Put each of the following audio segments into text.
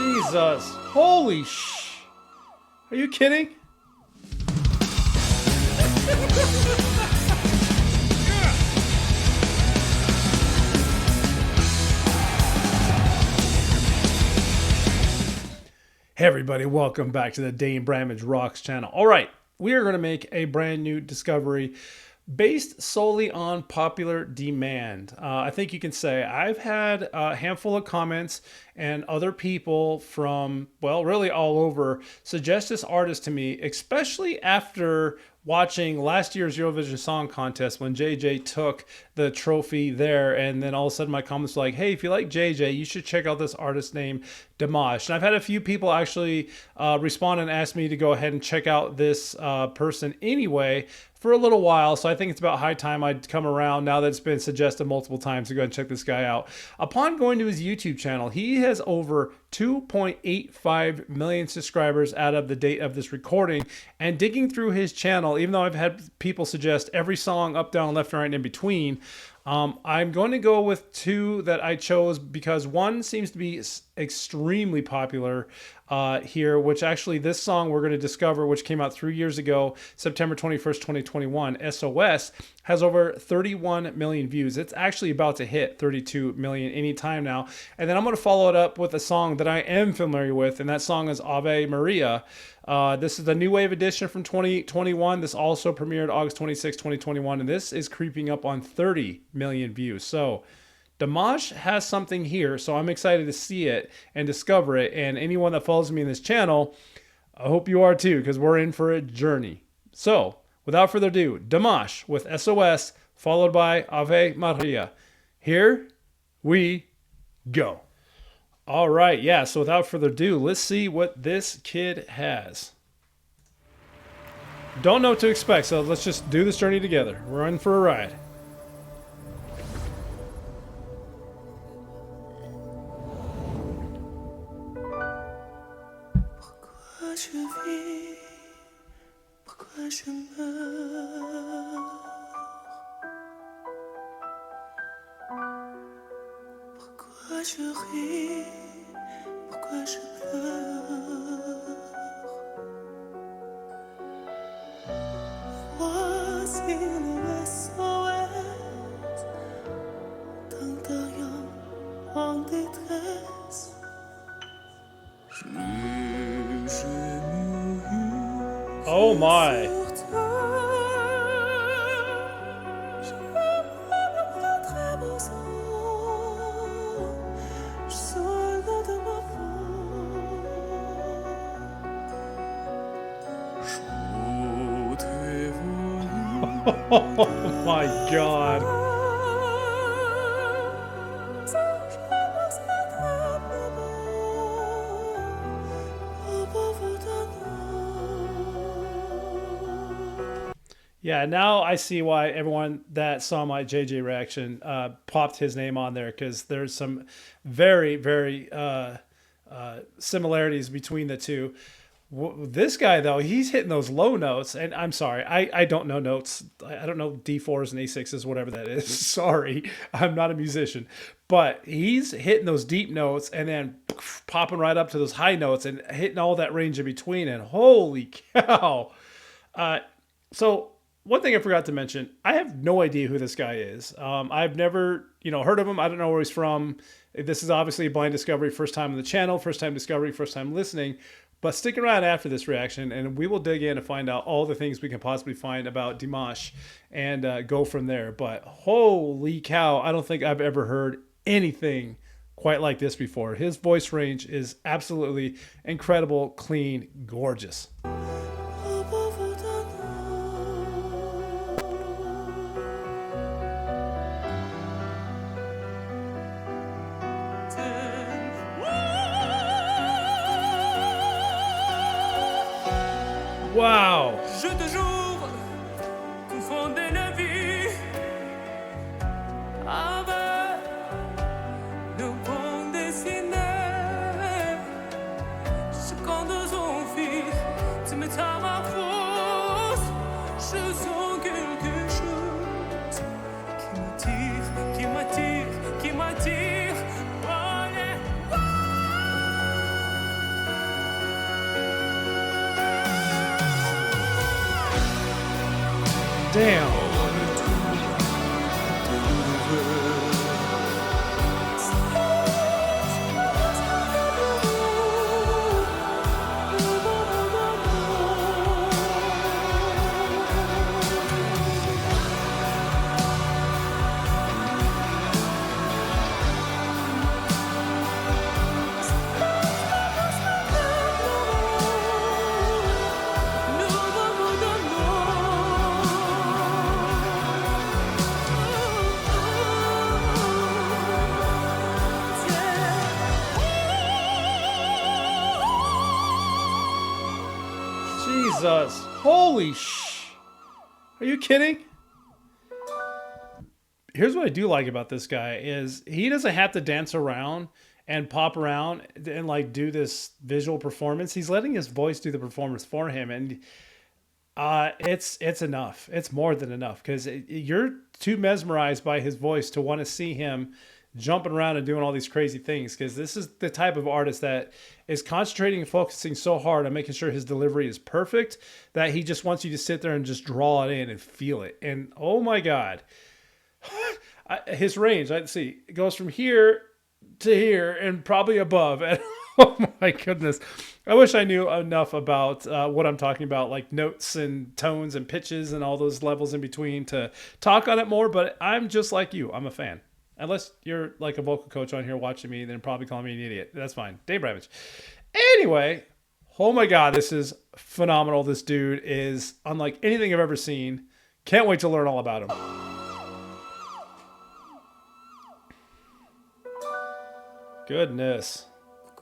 Jesus. Holy Are you kidding? Hey everybody, welcome back to the danebramageROCKS channel. All right, we are going to make a brand new discovery based solely on popular demand. I think you can say I've had a handful of comments and other people from, well, really all over suggest this artist to me, especially after watching last year's Eurovision Song Contest when JJ took the trophy there. And then all of a sudden my comments were like, hey, if you like JJ, you should check out this artist named Dimash. And I've had a few people actually respond and ask me to go ahead and check out this person anyway for a little while. So I think it's about high time I'd come around now that it's been suggested multiple times to go and check this guy out. Upon going to his YouTube channel, he has over 2.85 million subscribers out of the date of this recording. And digging through his channel, even though I've had people suggest every song up, down, left, and right, and in between, I'm going to go with two that I chose because one seems to be extremely popular here, which actually this song we're going to discover, which came out 3 years ago, September 21st, 2021, S.O.S, has over 31 million views. It's actually about to hit 32 million anytime now. And then I'm going to follow it up with a song that I am familiar with, and that song is Ave Maria. This is the New Wave edition from 2021. This also premiered August 26, 2021, and this is creeping up on 30 million views. So Dimash has something here, so I'm excited to see it and discover it. And anyone that follows me in this channel, I hope you are too, because we're in for a journey. So without further ado, Dimash with S.O.S, followed by Ave Maria. Here we go. All right, yeah, so without further ado, let's see what this kid has. Don't know what to expect, so let's just do this journey together. We're in for a ride. Je ris, pourquoi je pleure. Voici le S.O.S, tant d'ariens en détresse. Oh my. Oh my God. Yeah, now I see why everyone that saw my JJ reaction popped his name on there, because there's some very, very similarities between the two. This guy, though, he's hitting those low notes, and I'm sorry, I don't know notes. I don't know D4s and A6s, whatever that is. Sorry, I'm not a musician. But he's hitting those deep notes and then popping right up to those high notes and hitting all that range in between, and holy cow. So one thing I forgot to mention, I have no idea who this guy is. I've never, heard of him. I don't know where he's from. This is obviously a blind discovery, first time on the channel, first time discovery, first time listening. But stick around after this reaction, and we will dig in and find out all the things we can possibly find about Dimash and go from there. But holy cow, I don't think I've ever heard anything quite like this before. His voice range is absolutely incredible, clean, gorgeous. Wow. Je te jure, confondez la vie avec le bon dessiné. Ce qu'on nous envie, tu me t'as ma force. Je sens quelque chose qui m'attire. Damn. Jesus. Holy sh... Are you kidding? Here's what I do like about this guy is he doesn't have to dance around and pop around and like do this visual performance. He's letting his voice do the performance for him, and it's enough. It's more than enough because you're too mesmerized by his voice to want to see him jumping around and doing all these crazy things, because this is the type of artist that is concentrating and focusing so hard on making sure his delivery is perfect that he just wants you to sit there and just draw it in and feel it. And oh my God, his range, I see, it goes from here to here and probably above. And oh my goodness, I wish I knew enough about what I'm talking about, like notes and tones and pitches and all those levels in between to talk on it more. But I'm just like you. I'm a fan. Unless you're like a vocal coach on here watching me, then probably calling me an idiot. That's fine. Danebramage. Anyway, oh my God, this is phenomenal. This dude is unlike anything I've ever seen. Can't wait to learn all about him. Goodness. Of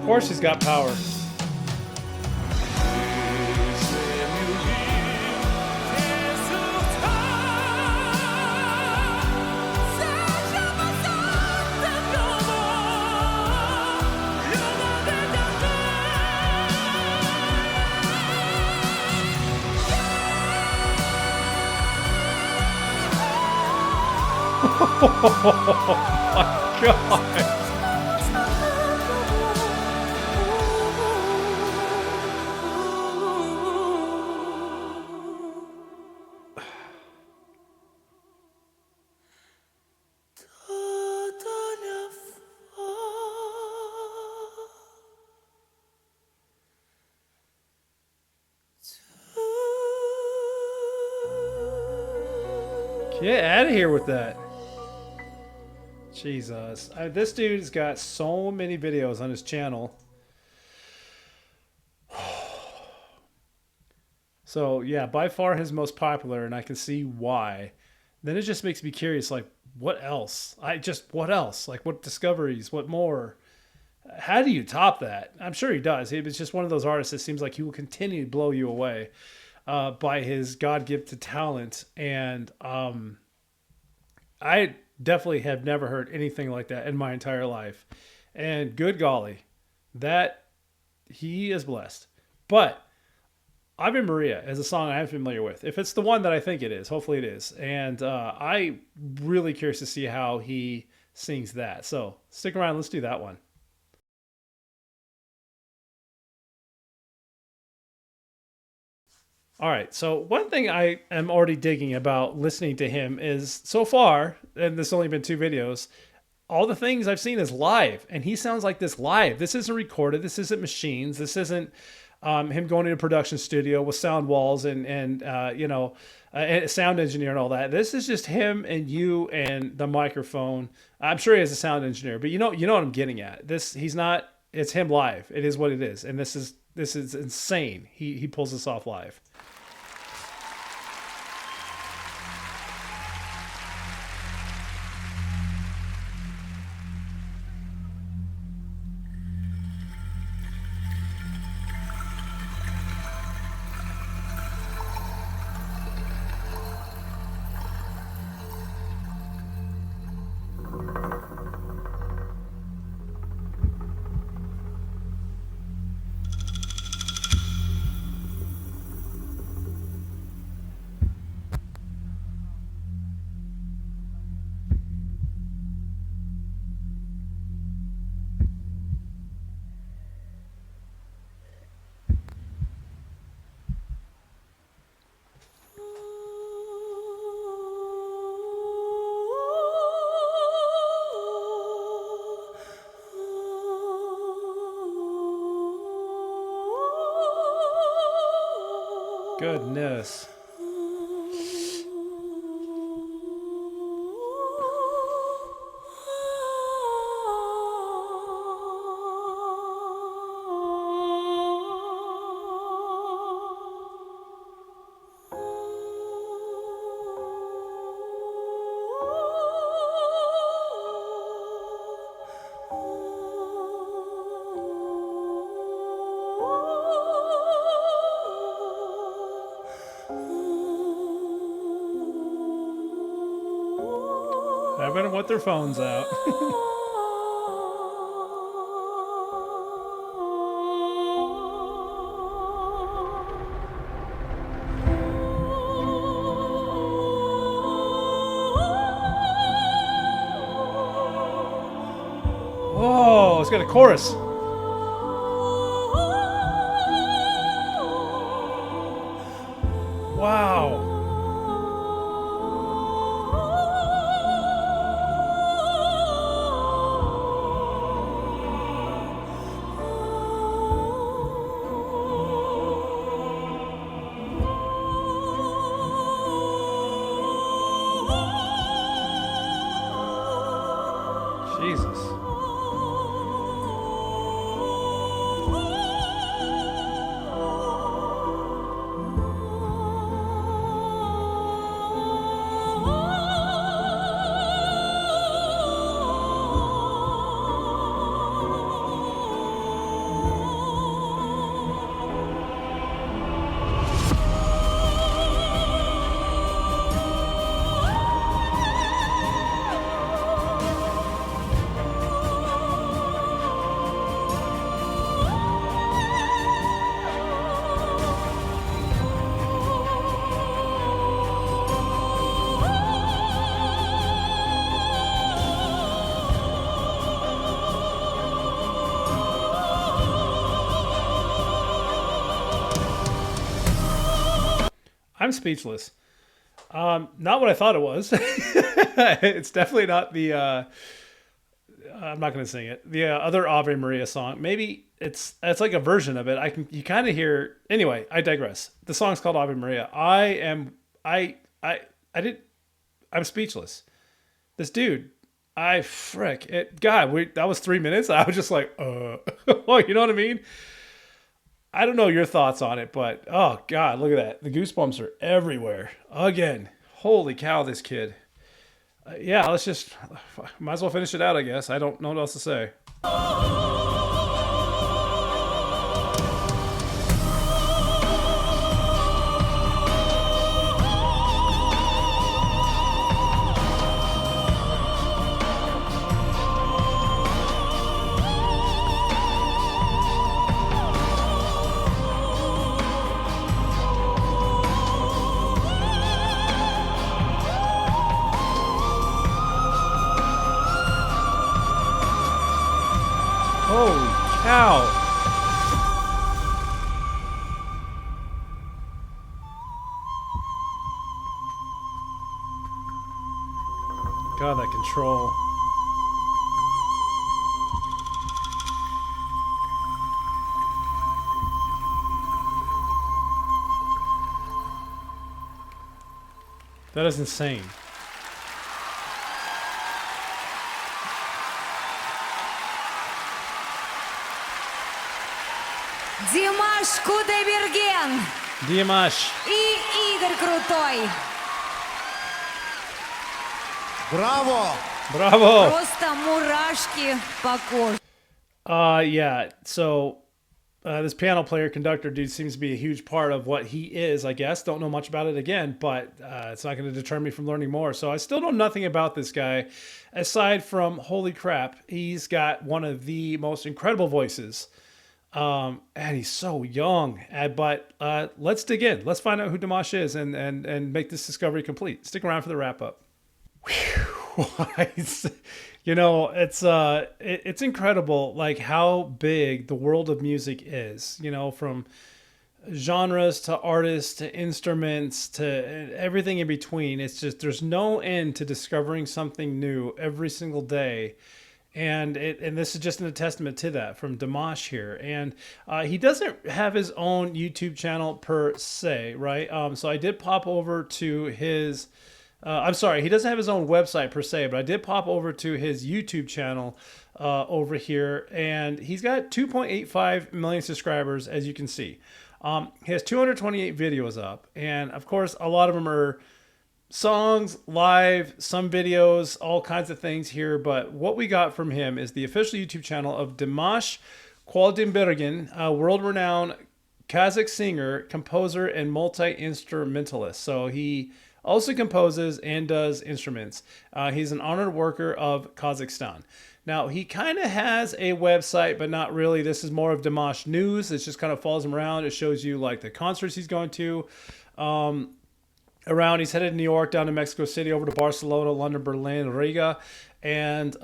course he's got power. Oh my God. Get out of here with that. Jesus. This dude's got so many videos on his channel. So, yeah, by far his most popular, and I can see why. Then it just makes me curious, like, what else? What else? Like, what discoveries? What more? How do you top that? I'm sure he does. He's just one of those artists that seems like he will continue to blow you away by his God-gifted talent. And I definitely have never heard anything like that in my entire life. And good golly, that he is blessed. But Ave Maria is a song I am familiar with. If it's the one that I think it is, hopefully it is. And I'm really curious to see how he sings that. So stick around. Let's do that one. All right, so one thing I am already digging about listening to him is, so far, and this has only been 2 videos, all the things I've seen is live, and he sounds like this live. This isn't recorded. This isn't machines. This isn't him going to a production studio with sound walls and a sound engineer and all that. This is just him and you and the microphone. I'm sure he has a sound engineer, but you know what I'm getting at. He's not. It's him live. It is what it is, and this is insane. He pulls this off live. Goodness. Everyone with their phones out. Oh, it's got a chorus. Wow. Jesus. I'm speechless. Not what I thought it was. It's definitely not the. I'm not going to sing it. The other Ave Maria song. Maybe it's like a version of it. You kind of hear. Anyway, I digress. The song's called Ave Maria. I'm speechless. This dude. That was 3 minutes. I was just like, oh, you know what I mean? I don't know your thoughts on it, but oh God, look at that. The goosebumps are everywhere. Again, holy cow, this kid. Yeah, might as well finish it out, I guess. I don't know what else to say. Holy cow. God, that control. That is insane. Dimash Qudaibergen Dimash. и Игорь Крутой. Браво! Bravo. Просто мурашки по коже. Yeah. So this piano player conductor dude seems to be a huge part of what he is, I guess. Don't know much about it again, but it's not going to deter me from learning more. So I still know nothing about this guy aside from, holy crap, he's got one of the most incredible voices. And he's so young. But let's dig in. Let's find out who Dimash is and make this discovery complete. Stick around for the wrap up. You know, it's incredible, like how big the world of music is. You know, from genres to artists to instruments to everything in between. It's just there's no end to discovering something new every single day. And this is just a testament to that from Dimash here. And he doesn't have his own YouTube channel per se, right? So I did pop over to his. I'm sorry, he doesn't have his own website per se, but I did pop over to his YouTube channel over here, and he's got 2.85 million subscribers, as you can see. He has 228 videos up, and of course, a lot of them are songs, live, some videos, all kinds of things here. But what we got from him is the official YouTube channel of Dimash Qudaibergen, a world-renowned Kazakh singer, composer, and multi-instrumentalist. So he also composes and does instruments. He's an honored worker of Kazakhstan. Now, he kind of has a website, but not really. This is more of Dimash news. It just kind of follows him around. It shows you like the concerts he's going to. Around, he's headed to New York, down to Mexico City, over to Barcelona, London, Berlin, Riga. And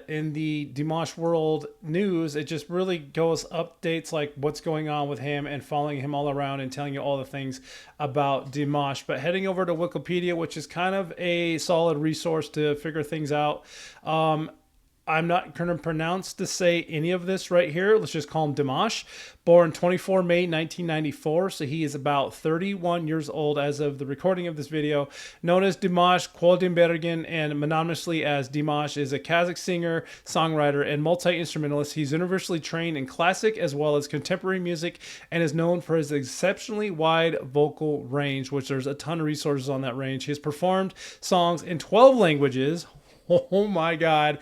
in the Dimash World News, it just really goes updates like what's going on with him and following him all around and telling you all the things about Dimash. But heading over to Wikipedia, which is kind of a solid resource to figure things out. I'm not going to pronounce to say any of this right here. Let's just call him Dimash. Born 24 May 1994, so he is about 31 years old as of the recording of this video. Known as Dimash Qudaibergen and anonymously as Dimash, is a Kazakh singer, songwriter, and multi-instrumentalist. He's universally trained in classic as well as contemporary music and is known for his exceptionally wide vocal range, which there's a ton of resources on that range. He has performed songs in 12 languages. Oh my God.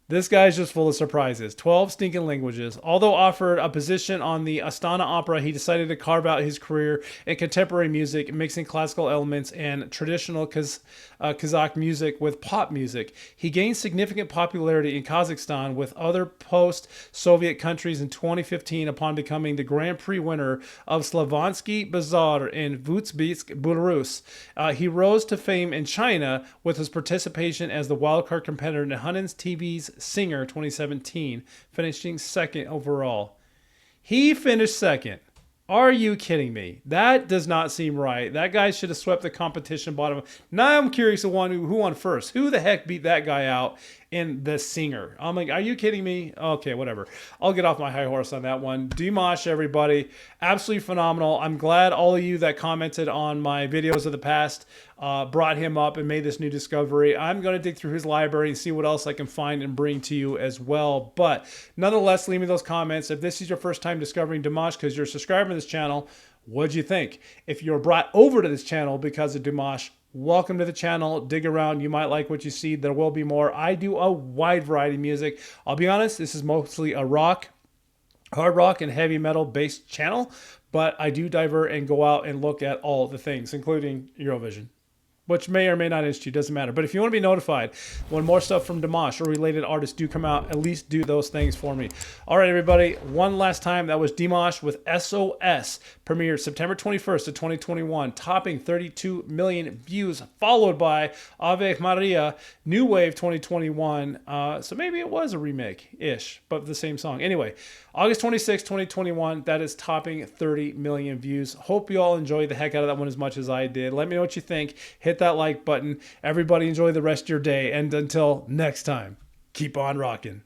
This guy's just full of surprises. 12 stinking languages. Although offered a position on the Astana Opera, he decided to carve out his career in contemporary music, mixing classical elements and traditional Kazakh music with pop music. He gained significant popularity in Kazakhstan with other post-Soviet countries in 2015 upon becoming the Grand Prix winner of Slavonsky Bazaar in Vutsbitsk, Belarus. He rose to fame in China with his participation as the wildcard competitor in Hunting's TV's Singer 2017, finishing second overall. He finished second. Are you kidding me? That does not seem right. That guy should have swept the competition bottom. Now I'm curious who won first. Who the heck beat that guy out in the Singer? I'm like, are you kidding me? Okay, whatever. I'll get off my high horse on that one. Dimash, everybody. Absolutely phenomenal. I'm glad all of you that commented on my videos of the past brought him up and made this new discovery. I'm going to dig through his library and see what else I can find and bring to you as well. But nonetheless, leave me those comments. If this is your first time discovering Dimash because you're a subscriber to this channel, what'd you think? If you're brought over to this channel because of Dimash, welcome to the channel. Dig around. You might like what you see. There will be more. I do a wide variety of music. I'll be honest, this is mostly a hard rock and heavy metal based channel, but I do divert and go out and look at all the things, including Eurovision, which may or may not interest you, doesn't matter. But if you want to be notified when more stuff from Dimash or related artists do come out, at least do those things for me. All right, everybody, one last time, that was Dimash with S.O.S. Premiered September 21st of 2021, topping 32 million views, followed by Ave Maria, New Wave 2021. So maybe it was a remake-ish, but the same song. Anyway, August 26, 2021, that is topping 30 million views. Hope you all enjoyed the heck out of that one as much as I did. Let me know what you think. Hit that like button. Everybody enjoy the rest of your day. And until next time, keep on rocking.